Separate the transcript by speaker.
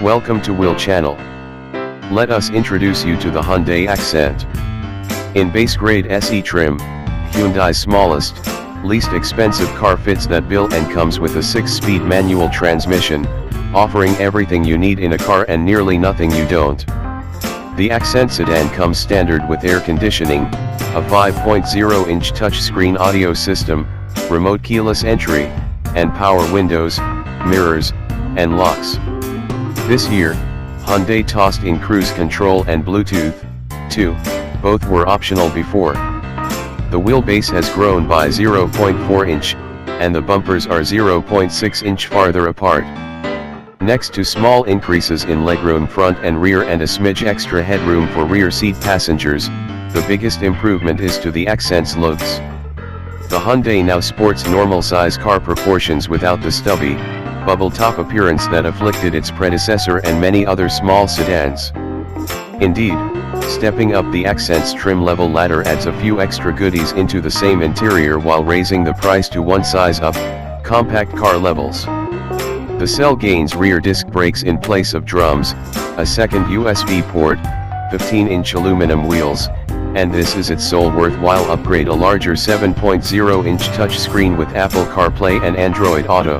Speaker 1: Welcome to Will Channel. Let us introduce you to the Hyundai Accent. In base grade SE trim, Hyundai's smallest, least expensive car fits that bill and comes with a 6-speed manual transmission, offering everything you need in a car and nearly nothing you don't. The Accent sedan comes standard with air conditioning, a 5.0-inch touchscreen audio system, remote keyless entry, and power windows, mirrors, and locks. This year, Hyundai tossed in cruise control and Bluetooth, too. Both were optional before. The wheelbase has grown by 0.4 inch, and the bumpers are 0.6 inch farther apart. Next to small increases in legroom front and rear and a smidge extra headroom for rear seat passengers, the biggest improvement is to the Accent's looks. The Hyundai now sports normal-size car proportions without the stubby, bubble-top appearance that afflicted its predecessor and many other small sedans. Indeed, stepping up the Accent's trim level ladder adds a few extra goodies into the same interior while raising the price to one size up, compact car levels. The cell gains rear disc brakes in place of drums, a second USB port, 15-inch aluminum wheels, and this is its sole worthwhile upgrade: a larger 7.0-inch touchscreen with Apple CarPlay and Android Auto.